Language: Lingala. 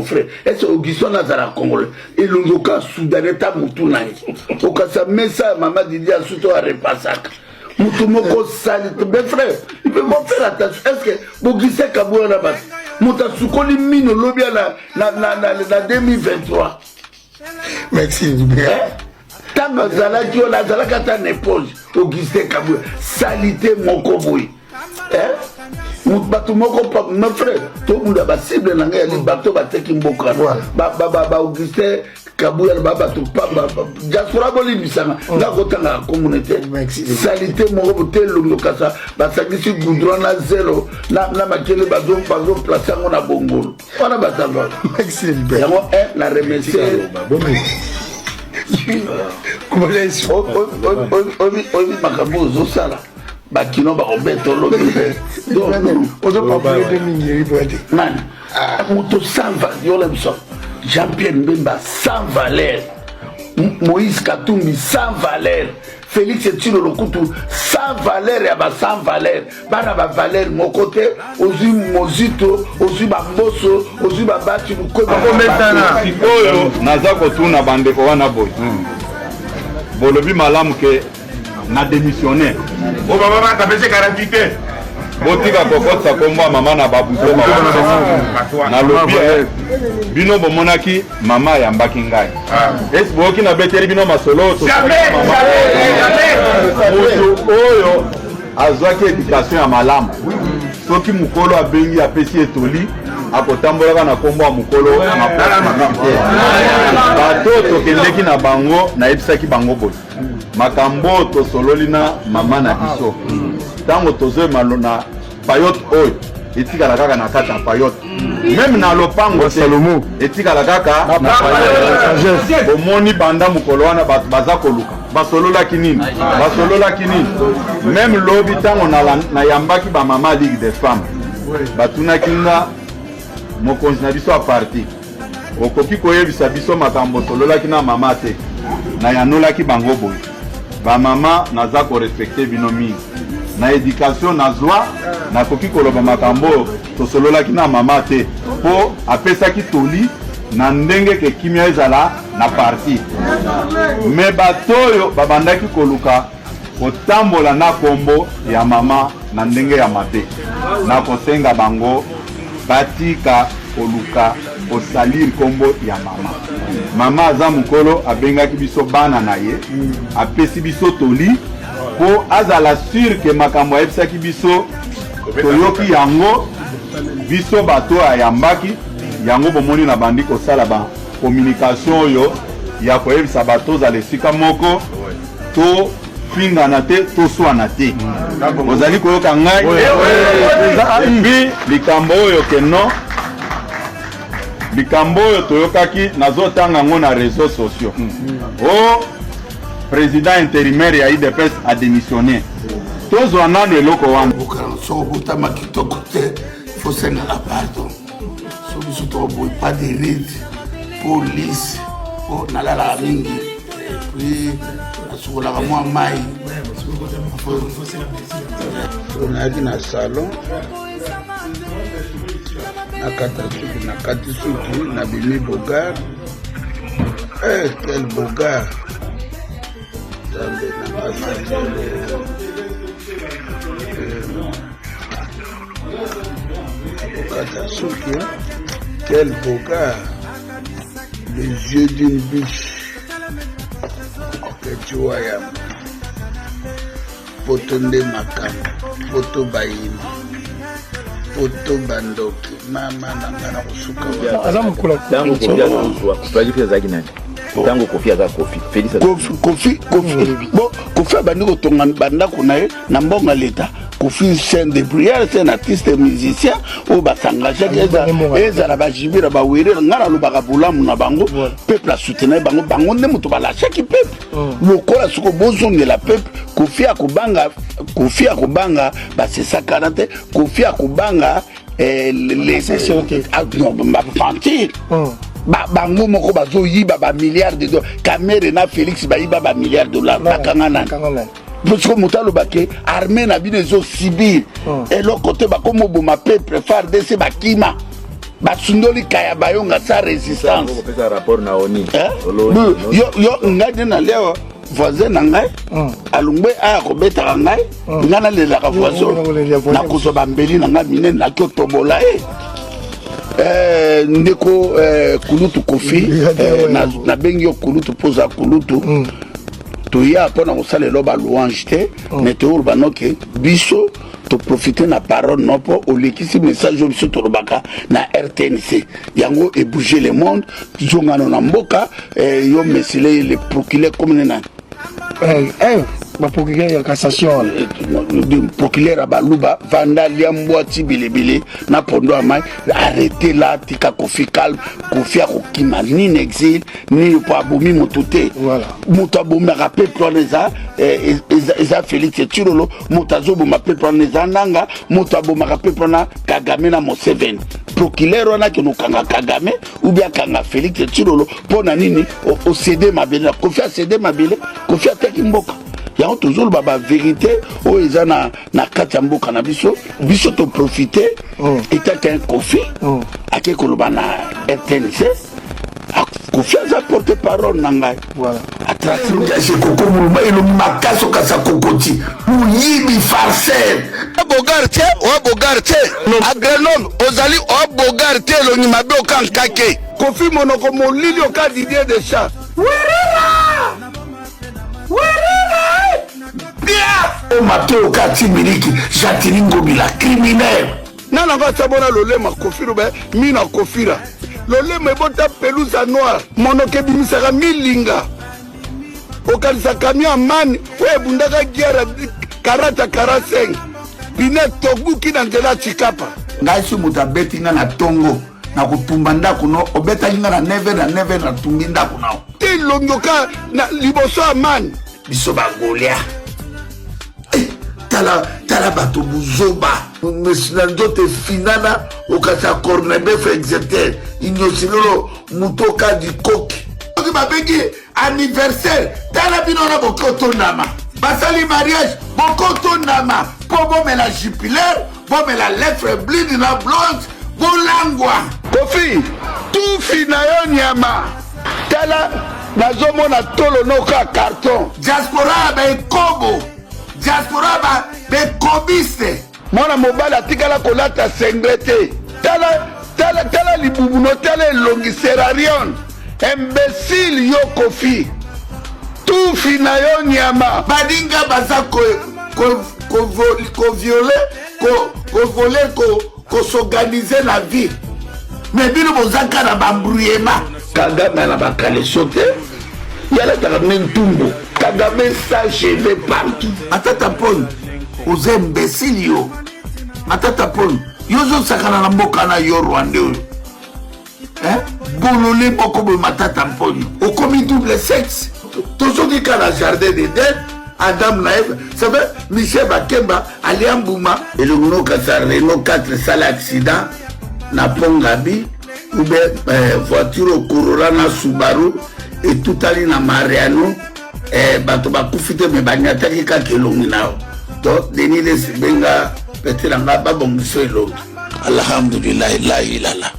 frère, est-ce que Augustin Nazara Congolais et le local soudanais ta moutounai au cas ça met ça maman Didier surtout à repassak moutoumoko sali mes frères il peut pas faire attention est-ce que Augustin Kabouya na bas moutasukoli mino lobia na 2023 merci tant zalaki on a zalaka ta éponge Augustin Kabouya salité moko boy bato moko pa mon frère to munda ba cible na ngai ali bato ba teki mboka ba Augustin Kabouya ba bato pa diaspora boli bisanga na kotanga communauté salité moko te longo kasa ba sakisi goudron na zéro na makele bazo placer ngona bongolo ona batanga merci yango la remercier comment est-ce obi makambo zo sala bakino ba obeto lo man moto sans valeur Jean-Pierre Mbemba sans valeur Moïse Katumbi sans valeur Félix Etino Lokutu sans valeur ya ba sans valeur bana ba valeur mon côté ozu mozito ozu ba mboso ozu ba bati ko ba metana oyo naza ko tuna bande ko wana boy bolobi malamu ke na démissionnaire o baba ba kapese karafite botika kokotsa komba mama na babuto na lobi bino bomonaki mama ya mbaki ngai est boki na beteri bino masolo to oyo azwaki éducation ya malamu soki mukolo abengi apesi etoli akotambolaka na kombo ya mukolo bato tokendeki na bango nayebisaki bango boye makambo tosololi na mama na biso tango tozoyema na payote oyo etikala kaka na kati ya payote même na lopango salomo etikala kaka na payote omoni banda mokolo wana bato baza koluka basololaki nini même lobi tango nayambaki bamama ligue des femmes batunaki nga mokonzi na biso aparti okoki koyebisa biso makambo sololaki na mama te nayanolaki bango boye bamama naza korespecte bino mingi na éducation nazwa nakoki koloba makambo tosololaki na mama te po apesaki toli na ndenge ke kimia ezala na parti me batoyo babandaki koluka kotambola na kombo ya mama na ndenge ya mabe na kosenga bango batika koluka kosalir kombo ya mama mama aza mukolo abengaki biso bana na ye apesi biso toli po azala sûr ke makambo ayebisaki biso toyoki yango biso bato ayambaki yango bomoni na bandi kosala ba communication oyo ya koyebisa bato ozala esika moko to fingana te toswana te ozali koyoka ngai mbi likambo oyo keno likambo oyo toyokaki nazotanga yango na réseaux sociaux o président intérimaire ya IDPS a démissionné tozwa nani eloko wana soko botama kitoko te faut sengaka pardon so biso toboye pas de ride police po nalalaka mingi puis nasukolaka mwa mai nayaki na salon nakati suki nabimi bogar quel bogar quel bogar, les yeux d'une biche, que tu vois, potonde makam, poto bayini, poto bandoki, mama nangana kusuka. Azamu kula tangu kofia zuzwa, twajifia zaki nani? Tango kofia za kofi, Félix. Kofi. Bon, kofi abandi kotonga banda kunaye na mbonga leta. Kofi chaîne de prière, c'est un artiste musicien au basangage ezala bajibira bawere ngana lobaka bulamu na bango peuple a soutenir bango ne muto balasha ki peuple lokola suko bozongela peuple Kofi akobanga ba c'est ça 40 Kofi akobanga les fantir bango moko bazoyiba ba milliards de dollars Kamere na Félix bayiba ba milliards de dollars bakangana parce que mutalo bake armée na bino zo sibir et l'autre côté ba comme boma peuple phare de ce bakima basundoli kaya bayonga sa résistance kopesa rapport na oni yo ngai na leo voisin na ngai alungwe aya kobetaka ngai nga nalelaka voisin nakozwa bambeli na ngai minene naki otobola ndeko kulutu kofi nabengi yo kulutu poza kulutu toya mpona kosalela balouange te me toyoloba noke biso toprofite na parole no mpo olekisi message oyo biso tolobaka na RTNC yango ebouge le monde zongano na mboka yo mesile le procureur commune na procureur ya cassation procureur ya baluba vanda lia mbwati bilebele na pondo ya mai arrêté la tika kofi calme kofi akokima nini exil nini po abomi moto te moto abomaka peuple wana eza Félix Tshilolo moto azoboma peuple wana eza Nanga moto abomaka peuple wana Kagame na Museveni procureur wana kenokanga Kagame ou bien kanga Félix Tshilolo mpo na nini ocede mabele kofi acede mabele kofi ateki mboka yango tozoloba bavérité oyo eza na kati ya mboka na biso biso toprofite etaki un kofi ake koloba na RTNC kofi aza porte parole na ngai atrasi koko muluma elobi makasi okasa kokoti moyibi farceur abogar te oabogar te a Grenoble ozali oabogar te elongi mabe okankake kofi monoko molili oka Didier Deschamps mateo kati miliki Jatini Ngobila criminel nana ngo sabona lolema kofiro be mina kofira lolema ebota pelusa noire monoke bimisaka milinga okalisa camion mani oyo ebundaka guerre 40-45 binet tobuki na nzela Chikapa ngai si moto abeti nga na tongo na kotumba ndako no obetaki nga na 9 na tumbi ndako nao te longoka na liboso ya mani biso bagolia tala bato buzoba mesina nzote finana okasa cornebef exeter inyosilolo mutoka dikoki oki babengi anniversaire tala bino na bokotondama basali mariage bokotondama mpo bomela jupilaire bomela lettre blide na blonde bolangwa kofi tufi na yo nyama tala nazomona tolo noka carton diaspora baekobo diaspora bekobiste mwana mobali atikala kolata sengre te tala libubu no tala elongi serarion imbécile yo kofi tufi na yo nyama baninga baza kovole kosorganize la vie me bino bozaka na bambruyema Kagame na bakalesio te yalataka mne ntumbo Kagame sa cheve partout matata poni oza imbécile yo matata poni yozosakana na mboka na yo Rwanda oyo bolole moko boye matata mponi okomi double sexe tozokika na jardin d'Eden Adam na Eve ça fait Michel Bakemba alia mbuma elongi nokasa Renault 4 sala accident na Pongabi ou bien voiture Corolla na Subaru etutali na Mariano bato bakufi te me banyataki kaka elongi nao to Denis Benga petelanga babongiso elongi alhamdulillah la ilaha